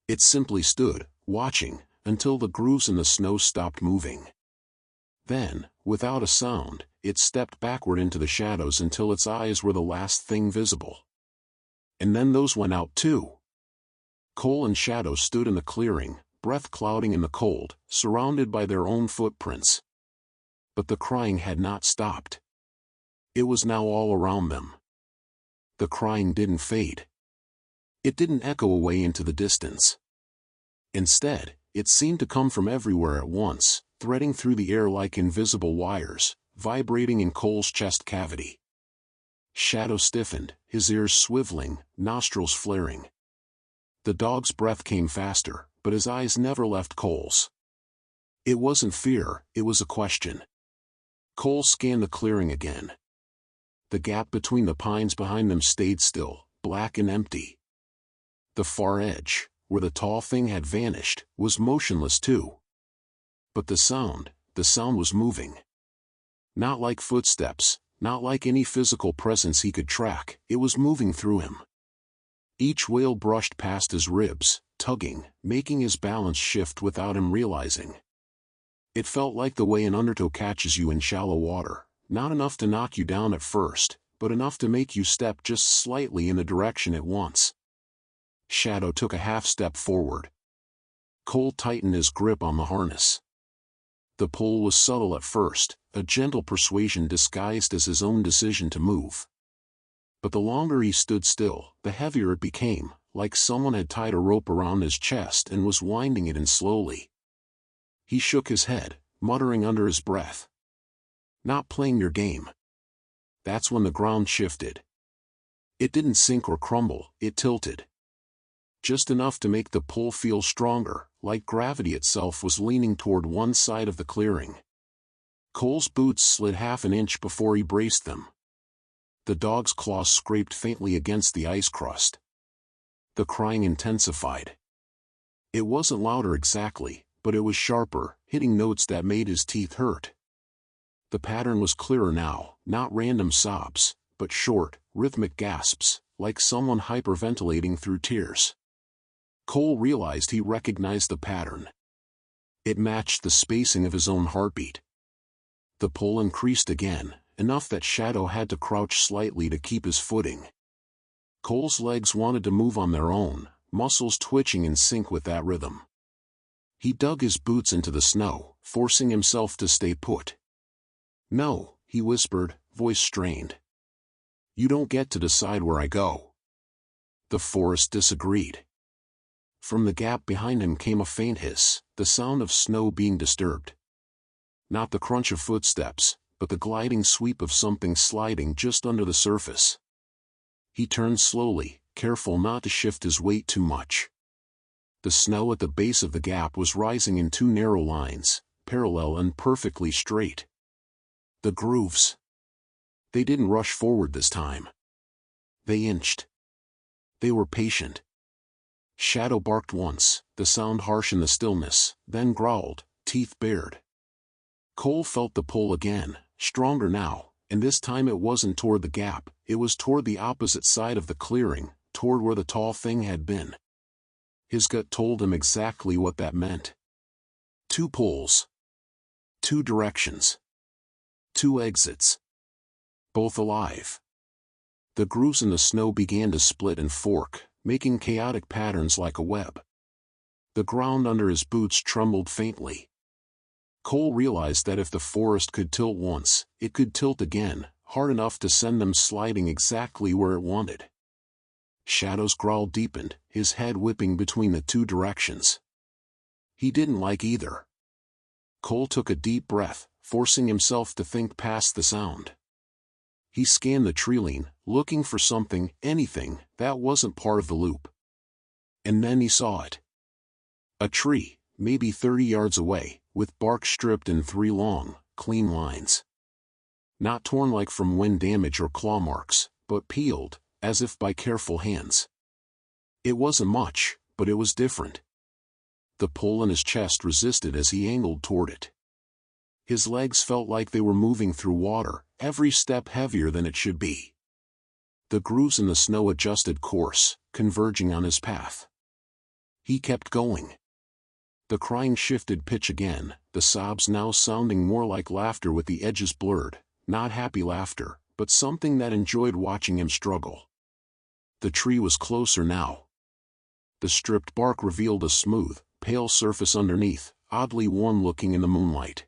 It simply stood, watching, until the grooves in the snow stopped moving. Then, without a sound, it stepped backward into the shadows until its eyes were the last thing visible. And then those went out too. Cole and Shadow stood in the clearing, breath clouding in the cold, surrounded by their own footprints. But the crying had not stopped. It was now all around them. The crying didn't fade. It didn't echo away into the distance. Instead, it seemed to come from everywhere at once, threading through the air like invisible wires, vibrating in Cole's chest cavity. Shadow stiffened, his ears swiveling, nostrils flaring. The dog's breath came faster, but his eyes never left Cole's. It wasn't fear, it was a question. Cole scanned the clearing again. The gap between the pines behind them stayed still, black and empty. The far edge, where the tall thing had vanished, was motionless too. But the sound was moving. Not like footsteps, not like any physical presence he could track, it was moving through him. Each wail brushed past his ribs, tugging, making his balance shift without him realizing. It felt like the way an undertow catches you in shallow water, not enough to knock you down at first, but enough to make you step just slightly in the direction it wants. Shadow took a half step forward. Cole tightened his grip on the harness. The pull was subtle at first, a gentle persuasion disguised as his own decision to move. But the longer he stood still, the heavier it became, like someone had tied a rope around his chest and was winding it in slowly. He shook his head, muttering under his breath. "Not playing your game." That's when the ground shifted. It didn't sink or crumble, it tilted. Just enough to make the pull feel stronger, like gravity itself was leaning toward one side of the clearing. Cole's boots slid half an inch before he braced them. The dog's claws scraped faintly against the ice crust. The crying intensified. It wasn't louder exactly, but it was sharper, hitting notes that made his teeth hurt. The pattern was clearer now, not random sobs, but short, rhythmic gasps, like someone hyperventilating through tears. Cole realized he recognized the pattern. It matched the spacing of his own heartbeat. The pull increased again, enough that Shadow had to crouch slightly to keep his footing. Cole's legs wanted to move on their own, muscles twitching in sync with that rhythm. He dug his boots into the snow, forcing himself to stay put. "No," he whispered, voice strained. "You don't get to decide where I go." The forest disagreed. From the gap behind him came a faint hiss, the sound of snow being disturbed. Not the crunch of footsteps, but the gliding sweep of something sliding just under the surface. He turned slowly, careful not to shift his weight too much. The snow at the base of the gap was rising in two narrow lines, parallel and perfectly straight. The grooves. They didn't rush forward this time. They inched. They were patient. Shadow barked once, the sound harsh in the stillness, then growled, teeth bared. Cole felt the pull again, stronger now, and this time it wasn't toward the gap, it was toward the opposite side of the clearing, toward where the tall thing had been. His gut told him exactly what that meant. Two pulls. Two directions. Two exits. Both alive. The grooves in the snow began to split and fork, making chaotic patterns like a web. The ground under his boots trembled faintly. Cole realized that if the forest could tilt once, it could tilt again, hard enough to send them sliding exactly where it wanted. Shadow's growl deepened, his head whipping between the two directions. He didn't like either. Cole took a deep breath, forcing himself to think past the sound. He scanned the treeline, looking for something, anything, that wasn't part of the loop. And then he saw it. A tree, maybe 30 yards away, with bark stripped in 3 long, clean lines. Not torn like from wind damage or claw marks, but peeled, as if by careful hands. It wasn't much, but it was different. The pull in his chest resisted as he angled toward it. His legs felt like they were moving through water, every step heavier than it should be. The grooves in the snow adjusted course, converging on his path. He kept going. The crying shifted pitch again, the sobs now sounding more like laughter with the edges blurred, not happy laughter, but something that enjoyed watching him struggle. The tree was closer now. The stripped bark revealed a smooth, pale surface underneath, oddly warm-looking in the moonlight.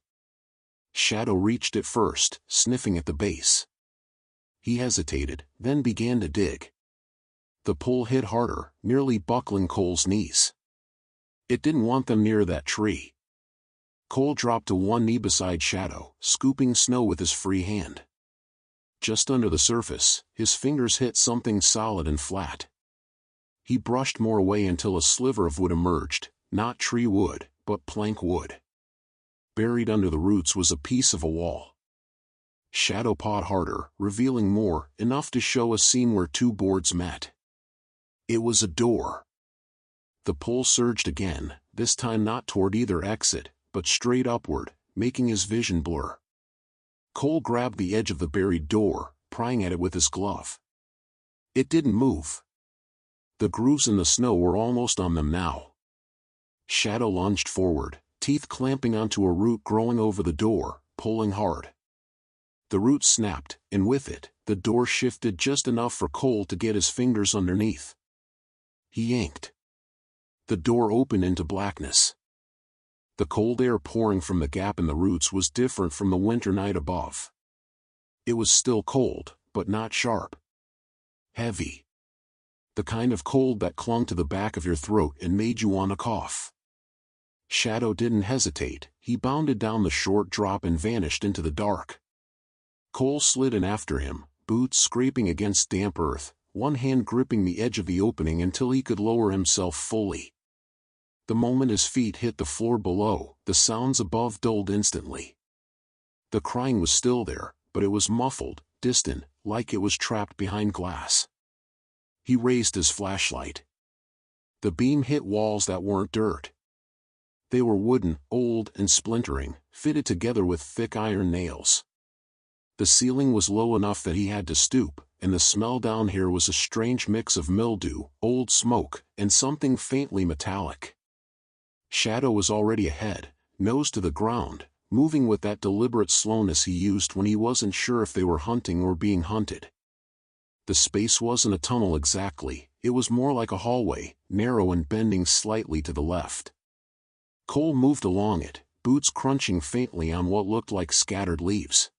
Shadow reached it first, sniffing at the base. He hesitated, then began to dig. The pull hit harder, nearly buckling Cole's knees. It didn't want them near that tree. Cole dropped to one knee beside Shadow, scooping snow with his free hand. Just under the surface, his fingers hit something solid and flat. He brushed more away until a sliver of wood emerged, not tree wood, but plank wood. Buried under the roots was a piece of a wall. Shadow pawed harder, revealing more, enough to show a seam where 2 boards met. It was a door. The pull surged again, this time not toward either exit, but straight upward, making his vision blur. Cole grabbed the edge of the buried door, prying at it with his glove. It didn't move. The grooves in the snow were almost on them now. Shadow lunged forward, teeth clamping onto a root growing over the door, pulling hard. The root snapped, and with it, the door shifted just enough for Cole to get his fingers underneath. He yanked. The door opened into blackness. The cold air pouring from the gap in the roots was different from the winter night above. It was still cold, but not sharp. Heavy. The kind of cold that clung to the back of your throat and made you want to cough. Shadow didn't hesitate. He bounded down the short drop and vanished into the dark. Cole slid in after him, boots scraping against damp earth, one hand gripping the edge of the opening until he could lower himself fully. The moment his feet hit the floor below, the sounds above dulled instantly. The crying was still there, but it was muffled, distant, like it was trapped behind glass. He raised his flashlight. The beam hit walls that weren't dirt. They were wooden, old and splintering, fitted together with thick iron nails. The ceiling was low enough that he had to stoop, and the smell down here was a strange mix of mildew, old smoke, and something faintly metallic. Shadow was already ahead, nose to the ground, moving with that deliberate slowness he used when he wasn't sure if they were hunting or being hunted. The space wasn't a tunnel exactly, it was more like a hallway, narrow and bending slightly to the left. Cole moved along it, boots crunching faintly on what looked like scattered leaves.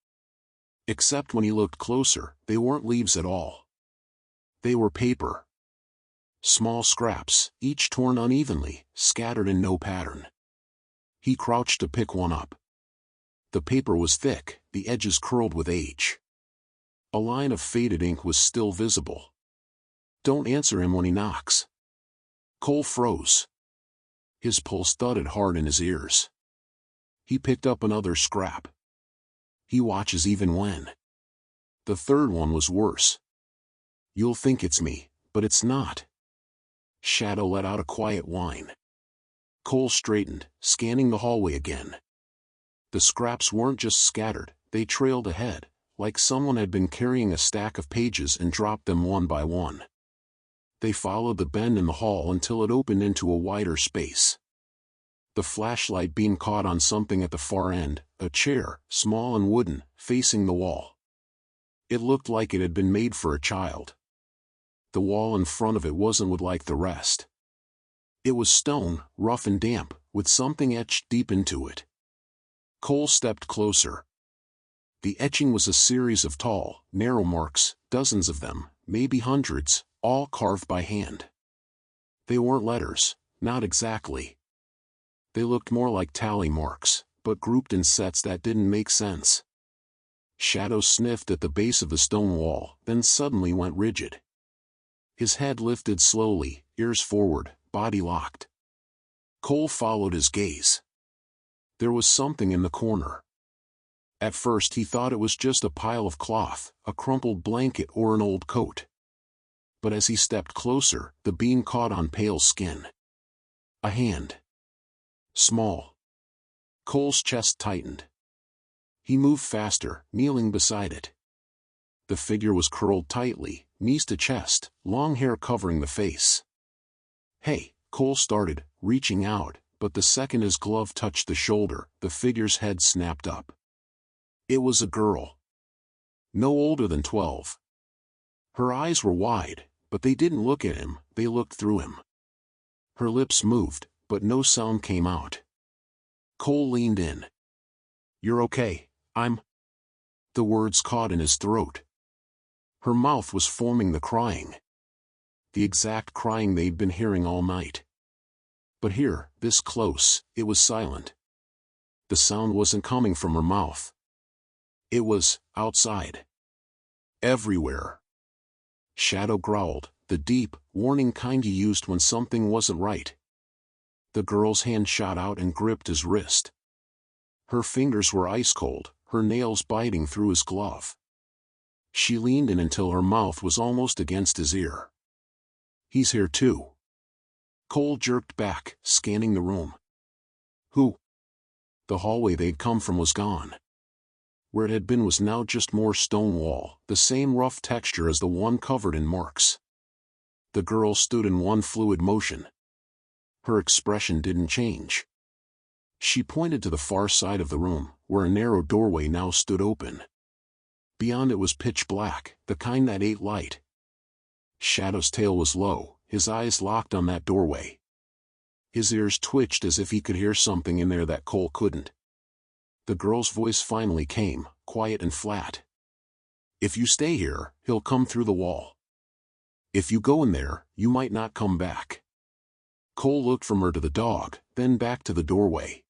Except when he looked closer, they weren't leaves at all. They were paper. Small scraps, each torn unevenly, scattered in no pattern. He crouched to pick one up. The paper was thick, the edges curled with age. A line of faded ink was still visible. "Don't answer him when he knocks." Cole froze. His pulse thudded hard in his ears. He picked up another scrap. He watches even when. The third one was worse. "You'll think it's me, but it's not." Shadow let out a quiet whine. Cole straightened, scanning the hallway again. The scraps weren't just scattered, they trailed ahead, like someone had been carrying a stack of pages and dropped them one by one. They followed the bend in the hall until it opened into a wider space. The flashlight beam caught on something at the far end, a chair, small and wooden, facing the wall. It looked like it had been made for a child. The wall in front of it wasn't wood like the rest. It was stone, rough and damp, with something etched deep into it. Cole stepped closer. The etching was a series of tall, narrow marks, dozens of them, maybe hundreds, all carved by hand. They weren't letters, not exactly. They looked more like tally marks, but grouped in sets that didn't make sense. Shadow sniffed at the base of the stone wall, then suddenly went rigid. His head lifted slowly, ears forward, body locked. Cole followed his gaze. There was something in the corner. At first he thought it was just a pile of cloth, a crumpled blanket or an old coat. But as he stepped closer, the beam caught on pale skin. A hand. Small. Cole's chest tightened. He moved faster, kneeling beside it. The figure was curled tightly, knees to chest, long hair covering the face. "Hey," Cole started, reaching out, but the second his glove touched the shoulder, the figure's head snapped up. It was a girl. No older than 12. Her eyes were wide, but they didn't look at him, they looked through him. Her lips moved, but no sound came out. Cole leaned in. "You're okay, I'm..." The words caught in his throat. Her mouth was forming the crying. The exact crying they'd been hearing all night. But here, this close, it was silent. The sound wasn't coming from her mouth. It was, outside. Everywhere. Shadow growled, the deep, warning kind he used when something wasn't right. The girl's hand shot out and gripped his wrist. Her fingers were ice cold, her nails biting through his glove. She leaned in until her mouth was almost against his ear. "He's here too." Cole jerked back, scanning the room. "Who?" The hallway they'd come from was gone. Where it had been was now just more stone wall, the same rough texture as the one covered in marks. The girl stood in one fluid motion. Her expression didn't change. She pointed to the far side of the room, where a narrow doorway now stood open. Beyond it was pitch black, the kind that ate light. Shadow's tail was low, his eyes locked on that doorway. His ears twitched as if he could hear something in there that Cole couldn't. The girl's voice finally came, quiet and flat. "If you stay here, he'll come through the wall. If you go in there, you might not come back." Cole looked from her to the dog, then back to the doorway.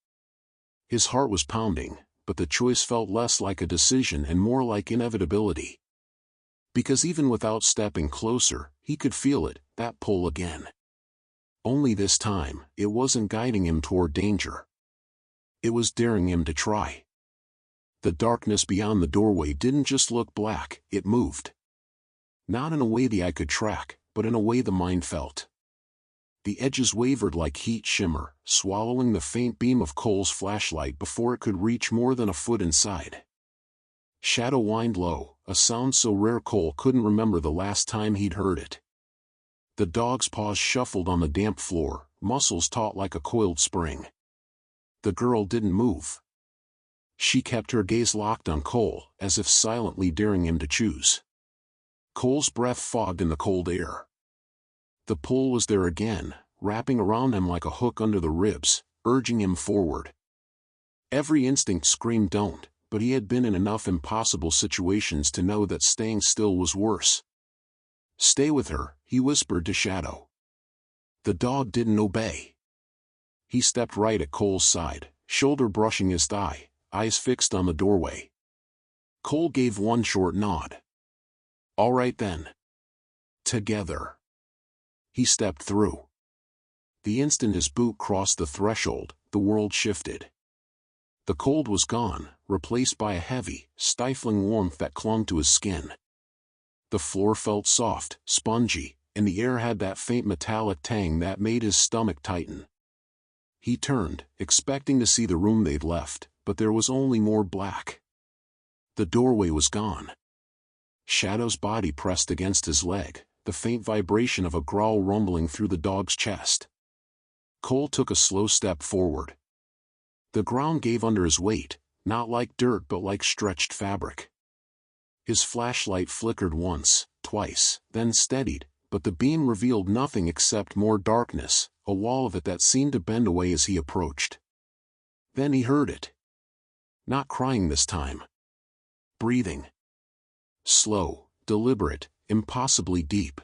His heart was pounding, but the choice felt less like a decision and more like inevitability. Because even without stepping closer, he could feel it, that pull again. Only this time, it wasn't guiding him toward danger. It was daring him to try. The darkness beyond the doorway didn't just look black, it moved. Not in a way the eye could track, but in a way the mind felt. The edges wavered like heat shimmer, swallowing the faint beam of Cole's flashlight before it could reach more than a foot inside. Shadow whined low, a sound so rare Cole couldn't remember the last time he'd heard it. The dog's paws shuffled on the damp floor, muscles taut like a coiled spring. The girl didn't move. She kept her gaze locked on Cole, as if silently daring him to choose. Cole's breath fogged in the cold air. The pull was there again, wrapping around him like a hook under the ribs, urging him forward. Every instinct screamed don't, but he had been in enough impossible situations to know that staying still was worse. "Stay with her," he whispered to Shadow. The dog didn't obey. He stepped right at Cole's side, shoulder brushing his thigh, eyes fixed on the doorway. Cole gave one short nod. "All right then. Together." He stepped through. The instant his boot crossed the threshold, the world shifted. The cold was gone, replaced by a heavy, stifling warmth that clung to his skin. The floor felt soft, spongy, and the air had that faint metallic tang that made his stomach tighten. He turned, expecting to see the room they'd left, but there was only more black. The doorway was gone. Shadow's body pressed against his leg, the faint vibration of a growl rumbling through the dog's chest. Cole took a slow step forward. The ground gave under his weight, not like dirt but like stretched fabric. His flashlight flickered once, twice, then steadied, but the beam revealed nothing except more darkness, a wall of it that seemed to bend away as he approached. Then he heard it. Not crying this time. Breathing. Slow, deliberate, impossibly deep.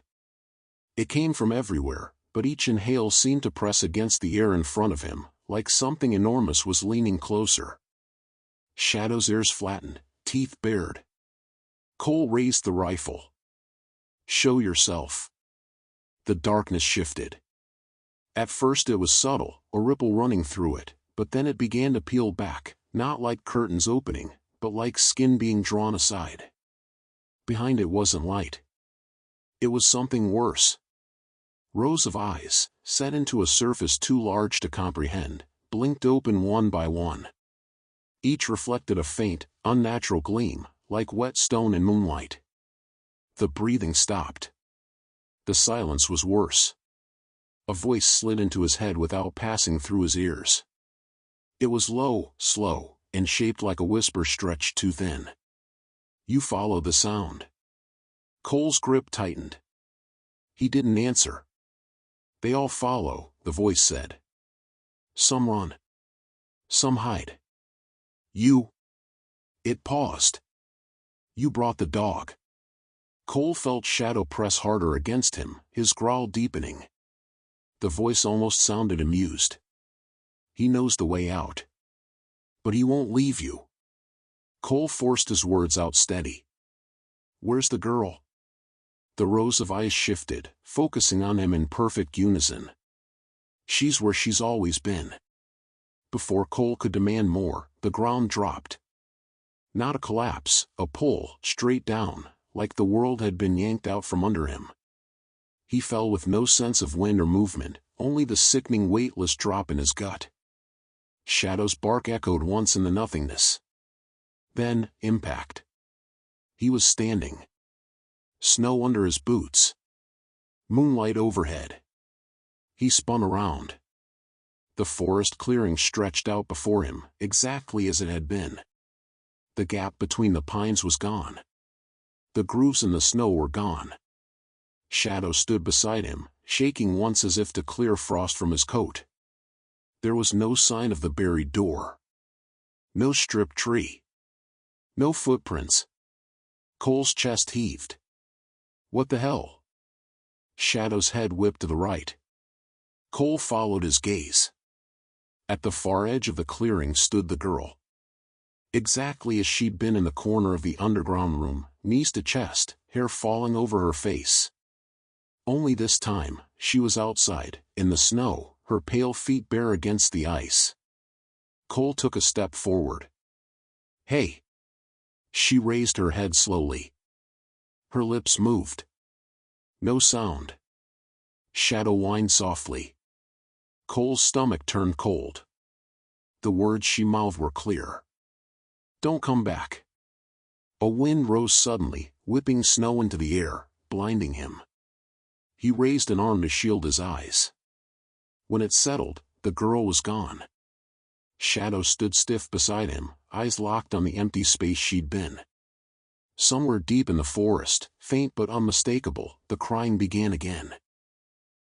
It came from everywhere, but each inhale seemed to press against the air in front of him, like something enormous was leaning closer. Shadow's ears flattened, teeth bared. Cole raised the rifle. "Show yourself." The darkness shifted. At first it was subtle, a ripple running through it, but then it began to peel back, not like curtains opening, but like skin being drawn aside. Behind it wasn't light. It was something worse. Rows of eyes, set into a surface too large to comprehend, blinked open one by one. Each reflected a faint, unnatural gleam, like wet stone in moonlight. The breathing stopped. The silence was worse. A voice slid into his head without passing through his ears. It was low, slow, and shaped like a whisper stretched too thin. "You follow the sound." Cole's grip tightened. He didn't answer. "They all follow," the voice said. "Some run. Some hide. You." It paused. "You brought the dog." Cole felt Shadow press harder against him, his growl deepening. The voice almost sounded amused. "He knows the way out. But he won't leave you." Cole forced his words out steady. "Where's the girl?" The rows of eyes shifted, focusing on him in perfect unison. "She's where she's always been." Before Cole could demand more, the ground dropped. Not a collapse, a pull, straight down, like the world had been yanked out from under him. He fell with no sense of wind or movement, only the sickening weightless drop in his gut. Shadow's bark echoed once in the nothingness. Then, impact. He was standing. Snow under his boots. Moonlight overhead. He spun around. The forest clearing stretched out before him, exactly as it had been. The gap between the pines was gone. The grooves in the snow were gone. Shadow stood beside him, shaking once as if to clear frost from his coat. There was no sign of the buried door. No stripped tree. No footprints. Cole's chest heaved. What the hell? Shadow's head whipped to the right. Cole followed his gaze. At the far edge of the clearing stood the girl. Exactly as she'd been in the corner of the underground room, knees to chest, hair falling over her face. Only this time, she was outside, in the snow, her pale feet bare against the ice. Cole took a step forward. "Hey!" She raised her head slowly. Her lips moved. No sound. Shadow whined softly. Cole's stomach turned cold. The words she mouthed were clear. "Don't come back." A wind rose suddenly, whipping snow into the air, blinding him. He raised an arm to shield his eyes. When it settled, the girl was gone. Shadow stood stiff beside him, eyes locked on the empty space she'd been. Somewhere deep in the forest, faint but unmistakable, the crying began again.